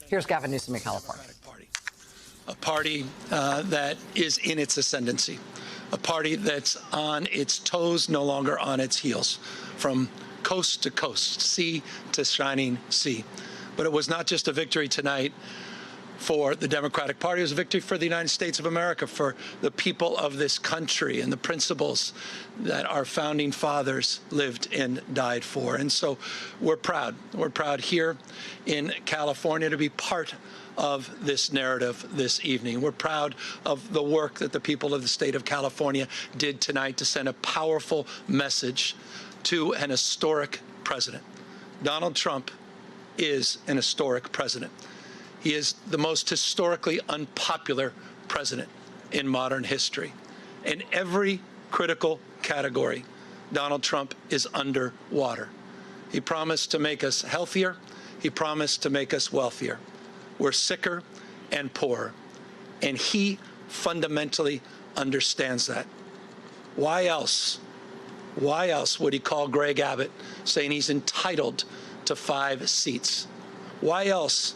Here's Gavin Newsom in California. A party that is in its ascendancy, a party that's on its toes, no longer on its heels, from coast to coast, sea to shining sea. But it was not just a victory tonight for the Democratic Party. It was a victory for the United States of America, for the people of this country and the principles that our founding fathers lived and died for. And so we're proud. We're proud here in California to be part of this narrative this evening. We're proud of the work that the people of the state of California did tonight to send a powerful message to an historic president. Donald Trump is an historic president. He is the most historically unpopular president in modern history. In every critical category, Donald Trump is underwater. He promised to make us healthier. He promised to make us wealthier. We're sicker and poorer. And he fundamentally understands that. Why else would he call Greg Abbott saying he's entitled to 5 seats? Why else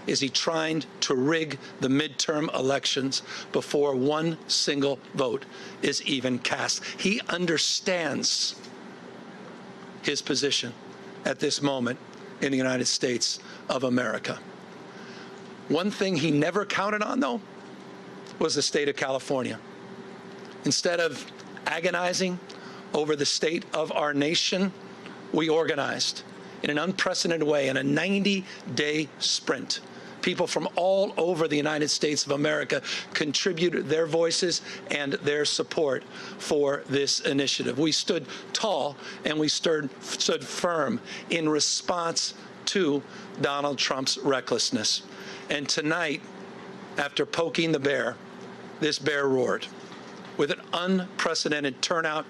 is he trying to rig the midterm elections before one single vote is even cast? He understands his position at this moment in the United States of America. One thing he never counted on, though, was the state of California. Instead of agonizing over the state of our nation, we organized in an unprecedented way in a 90-day sprint. People from all over the United States of America contributed their voices and their support for this initiative. We stood tall and we stood firm in response to Donald Trump's recklessness. And tonight, after poking the bear, this bear roared with an unprecedented turnout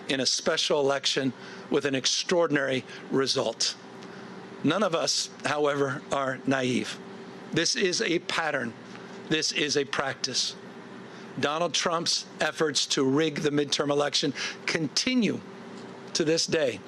in a special election with an extraordinary result. None of us, however, are naive. This is a pattern. This is a practice. Donald Trump's efforts to rig the midterm election continue to this day,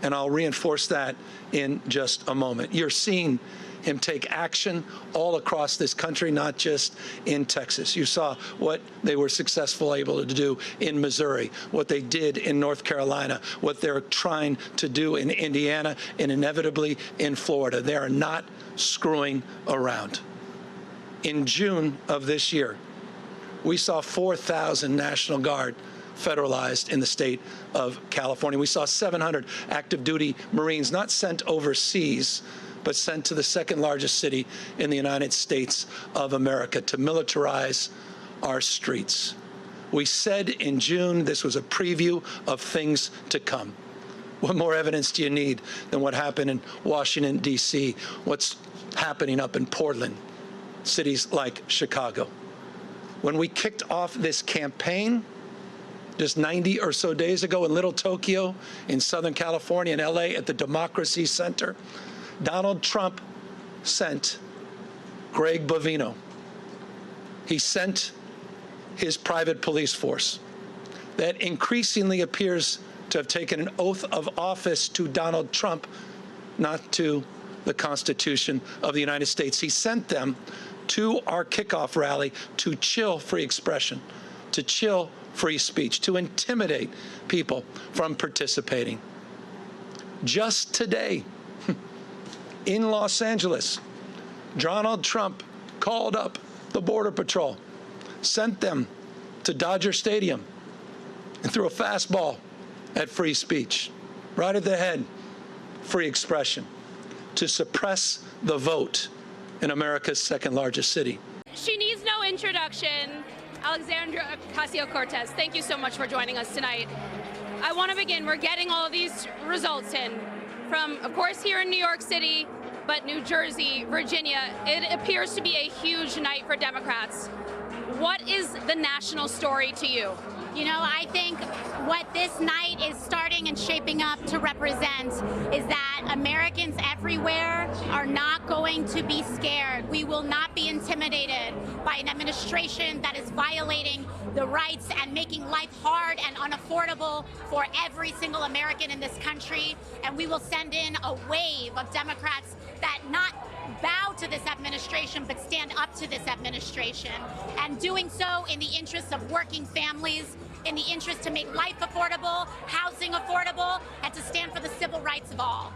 and I'll reinforce that in just a moment. You're seeing him take action all across this country, not just in Texas. You saw what they were successful able to do in Missouri, what they did in North Carolina, what they're trying to do in Indiana, and inevitably in Florida. They are not screwing around. In June of this year, we saw 4,000 National Guard federalized in the state of California. We saw 700 active duty Marines not sent overseas, but sent to the second largest city in the United States of America to militarize our streets. We said in June this was a preview of things to come. What more evidence do you need than what happened in Washington, D.C., what's happening up in Portland, cities like Chicago? When we kicked off this campaign just 90 or so days ago in Little Tokyo, in Southern California, in L.A., at the Democracy Center, Donald Trump sent Greg Bovino. He sent his private police force that increasingly appears to have taken an oath of office to Donald Trump, not to the Constitution of the United States. He sent them to our kickoff rally to chill free expression, to chill free speech, to intimidate people from participating. Just today, in Los Angeles, Donald Trump called up the Border Patrol, sent them to Dodger Stadium, and threw a fastball at free speech, right at the head, free expression, to suppress the vote in America's second largest city. She needs no introduction. Alexandria Ocasio-Cortez, thank you so much for joining us tonight. I want to begin. We're getting all of these results in from, of course, here in New York City, but New Jersey, Virginia. It appears to be a huge night for Democrats. What is the national story to you? You know, I think what this night is starting and shaping up to represent is that Americans everywhere are not going to be scared. We will not be intimidated by an administration that is violating the rights and making life hard and unaffordable for every single American in this country. And we will send in a wave of Democrats that not bow to this administration, but stand up to this administration, and doing so in the interests of working families, in the interest to make life affordable, housing affordable, and to stand for the civil rights of all.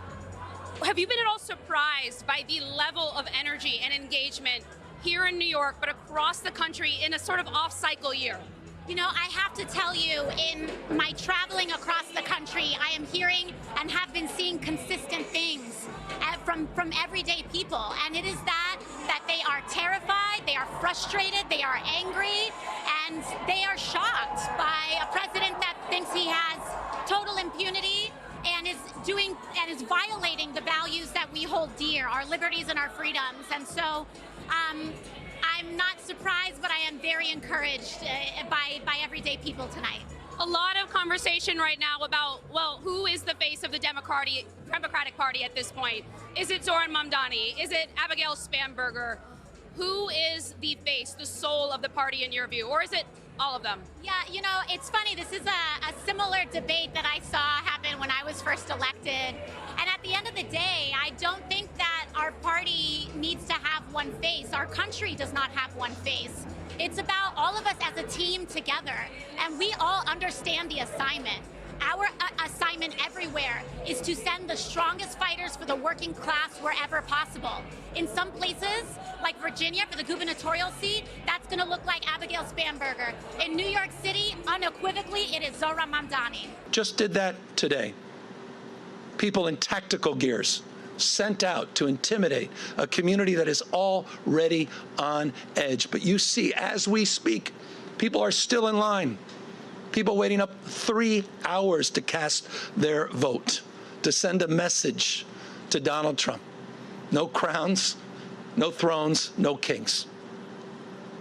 Have you been at all surprised by the level of energy and engagement here in New York, but across the country in a sort of off-cycle year? You know, I have to tell you, in my traveling across the country, I am hearing and have been seeing consistent things from everyday people. And it is that they are terrified, they are frustrated, they are angry, and they are shocked by a president that thinks he has total impunity and is violating the values that we hold dear, our liberties and our freedoms. And so I'm not surprised, but I am very encouraged by everyday people tonight. A lot of conversation right now about, well, who is the face of the Democratic Party at this point? Is it Zoran Mamdani? Is it Abigail Spanberger? Who is the face, the soul of the party in your view? Or is it all of them? Yeah, you know, it's funny. This is a similar debate that I saw happen when I was first elected. And at the end of the day, I don't think that our party needs to have one face. Our country does not have one face. It's about all of us as a team together. And we all understand the assignment. Our assignment everywhere is to send the strongest fighters for the working class wherever possible. In some places, like Virginia for the gubernatorial seat, that's going to look like Abigail Spanberger. In New York City, unequivocally, it is Zoran Mamdani. Just did that today. People in tactical gears sent out to intimidate a community that is already on edge. But you see, as we speak, people are still in line. People waiting up 3 hours to cast their vote, to send a message to Donald Trump. No crowns, no thrones, no kings.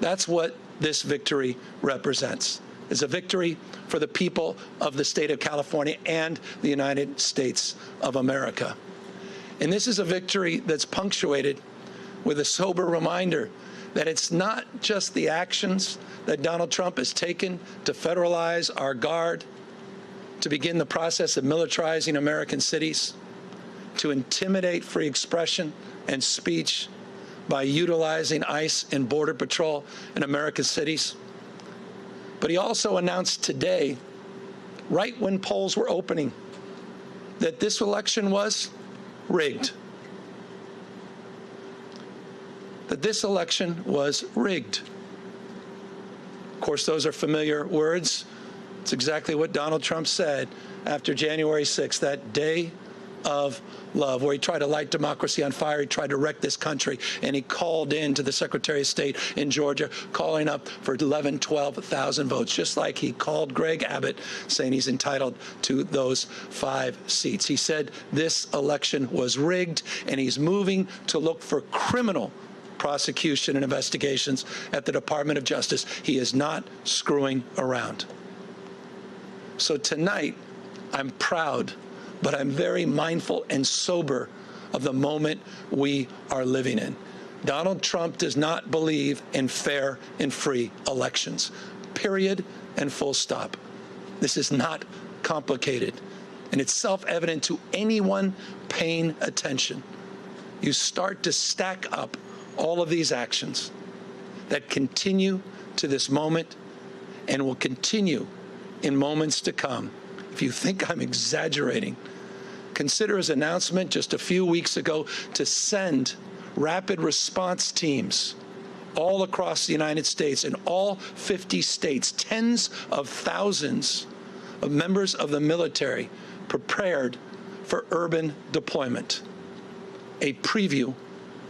That's what this victory represents. It's a victory for the people of the state of California and the United States of America. And this is a victory that's punctuated with a sober reminder that it's not just the actions that Donald Trump has taken to federalize our guard, to begin the process of militarizing American cities, to intimidate free expression and speech by utilizing ICE and Border Patrol in American cities. But he also announced today, right when polls were opening, that this election was rigged. That this election was rigged. Of course, those are familiar words. It's exactly what Donald Trump said after January 6th, that day of love, where he tried to light democracy on fire. He tried to wreck this country, and he called in to the Secretary of State in Georgia, calling up for 11,000, 12,000 votes, just like he called Greg Abbott, saying he's entitled to those 5 seats. He said this election was rigged, and he's moving to look for criminal prosecution and investigations at the Department of Justice. He is not screwing around. So tonight, I'm proud, but I'm very mindful and sober of the moment we are living in. Donald Trump does not believe in fair and free elections, period and full stop. This is not complicated, and it's self-evident to anyone paying attention. You start to stack up all of these actions that continue to this moment and will continue in moments to come. If you think I'm exaggerating, consider his announcement just a few weeks ago to send rapid response teams all across the United States, in all 50 states, tens of thousands of members of the military prepared for urban deployment. A preview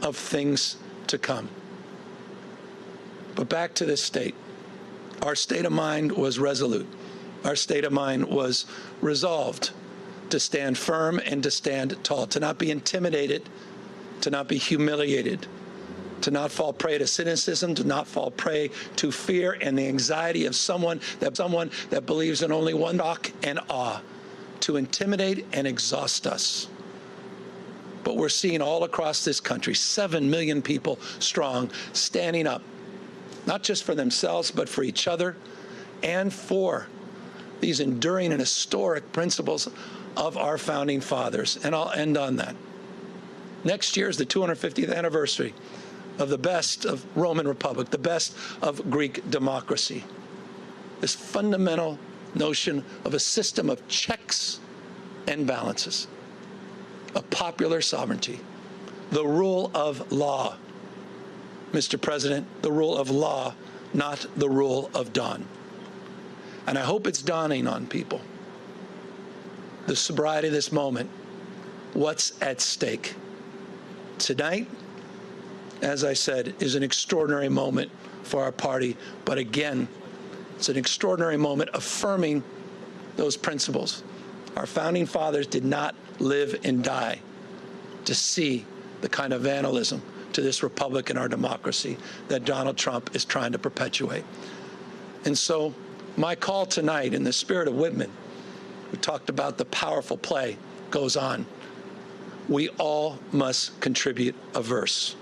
of things to come. But back to this state. Our state of mind was resolute. Our state of mind was resolved to stand firm and to stand tall, to not be intimidated, to not be humiliated, to not fall prey to cynicism, to not fall prey to fear and the anxiety of someone that believes in only one shock and awe, to intimidate and exhaust us. But we're seeing all across this country, 7 million people strong, standing up, not just for themselves, but for each other and for these enduring and historic principles of our founding fathers. And I'll end on that. Next year is the 250th anniversary of the best of Roman Republic, the best of Greek democracy. This fundamental notion of a system of checks and balances, of popular sovereignty, the rule of law. Mr. President, the rule of law, not the rule of dawn. And I hope it's dawning on people, the sobriety of this moment, what's at stake. Tonight, as I said, is an extraordinary moment for our party, but again, it's an extraordinary moment affirming those principles. Our founding fathers did not live and die to see the kind of vandalism to this republic and our democracy that Donald Trump is trying to perpetuate. And so my call tonight, in the spirit of Whitman, who talked about the powerful play, goes on. We all must contribute a verse.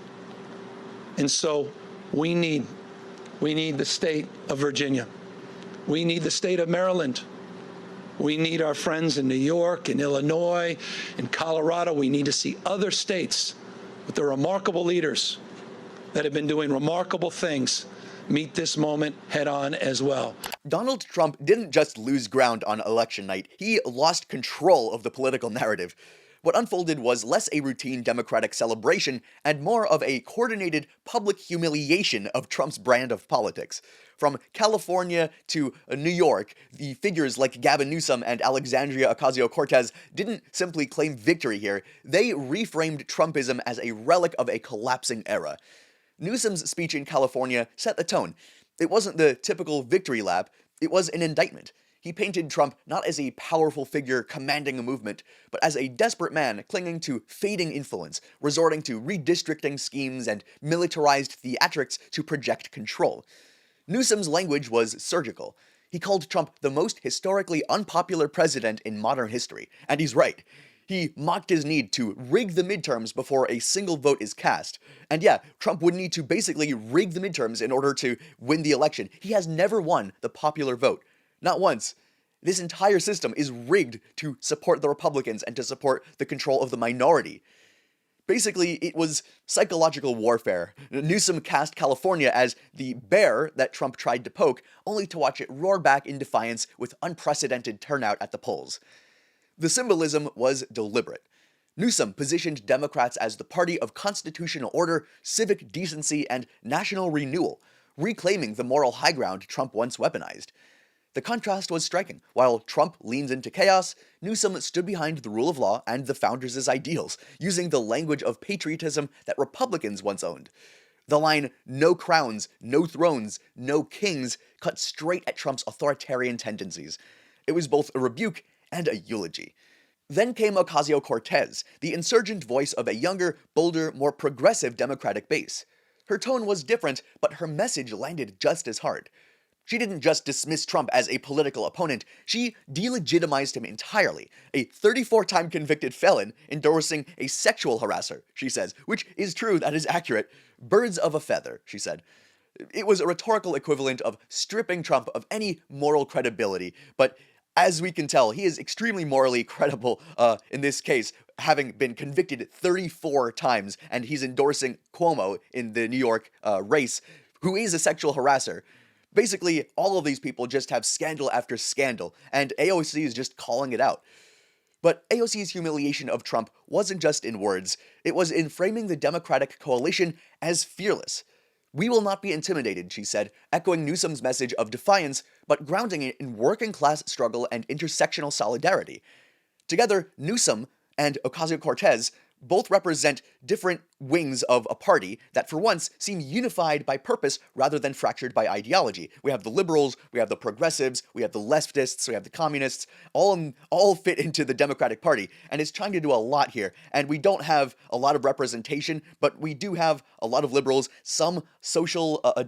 And so we need the state of Virginia. We need the state of Maryland. We need our friends in New York, in Illinois, in Colorado. We need to see other states with the remarkable leaders that have been doing remarkable things meet this moment head on as well. Donald Trump didn't just lose ground on election night, he lost control of the political narrative. What unfolded was less a routine Democratic celebration and more of a coordinated public humiliation of Trump's brand of politics. From California to New York, the figures like Gavin Newsom and Alexandria Ocasio-Cortez didn't simply claim victory here, they reframed Trumpism as a relic of a collapsing era. Newsom's speech in California set the tone. It wasn't the typical victory lap, it was an indictment. He painted Trump not as a powerful figure commanding a movement, but as a desperate man clinging to fading influence, resorting to redistricting schemes and militarized theatrics to project control. Newsom's language was surgical. He called Trump the most historically unpopular president in modern history, and he's right. He mocked his need to rig the midterms before a single vote is cast. And yeah, Trump would need to basically rig the midterms in order to win the election. He has never won the popular vote. Not once. This entire system is rigged to support the Republicans and to support the control of the minority. Basically, it was psychological warfare. Newsom cast California as the bear that Trump tried to poke, only to watch it roar back in defiance with unprecedented turnout at the polls. The symbolism was deliberate. Newsom positioned Democrats as the party of constitutional order, civic decency, and national renewal, reclaiming the moral high ground Trump once weaponized. The contrast was striking. While Trump leans into chaos, Newsom stood behind the rule of law and the founders' ideals, using the language of patriotism that Republicans once owned. The line, "no crowns, no thrones, no kings," cut straight at Trump's authoritarian tendencies. It was both a rebuke and a eulogy. Then came Ocasio-Cortez, the insurgent voice of a younger, bolder, more progressive Democratic base. Her tone was different, but her message landed just as hard. She didn't just dismiss Trump as a political opponent, she delegitimized him entirely, a 34-time convicted felon endorsing a sexual harasser, she says, which is true, that is accurate. Birds of a feather, she said. It was a rhetorical equivalent of stripping Trump of any moral credibility, but as we can tell, he is extremely morally credible in this case, having been convicted 34 times, and he's endorsing Cuomo in the New York race, who is a sexual harasser. Basically, all of these people just have scandal after scandal, and AOC is just calling it out. But AOC's humiliation of Trump wasn't just in words, it was in framing the Democratic coalition as fearless. "We will not be intimidated," she said, echoing Newsom's message of defiance, but grounding it in working-class struggle and intersectional solidarity. Together, Newsom and Ocasio-Cortez both represent different wings of a party that for once seem unified by purpose rather than fractured by ideology. We have the liberals, we have the progressives, we have the leftists, we have the communists, all fit into the Democratic Party, and it's trying to do a lot here. And we don't have a lot of representation, but we do have a lot of liberals, some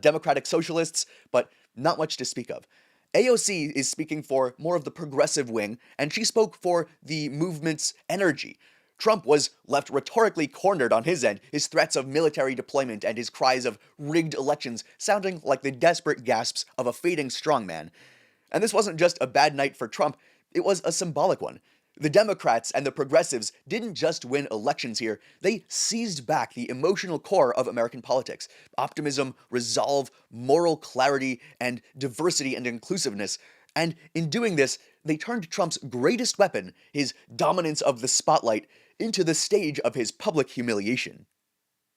democratic socialists, but not much to speak of. AOC is speaking for more of the progressive wing, and she spoke for the movement's energy. Trump was left rhetorically cornered on his end, his threats of military deployment and his cries of rigged elections sounding like the desperate gasps of a fading strongman. And this wasn't just a bad night for Trump, it was a symbolic one. The Democrats and the progressives didn't just win elections here, they seized back the emotional core of American politics: optimism, resolve, moral clarity, and diversity and inclusiveness. And in doing this, they turned Trump's greatest weapon, his dominance of the spotlight, into the stage of his public humiliation.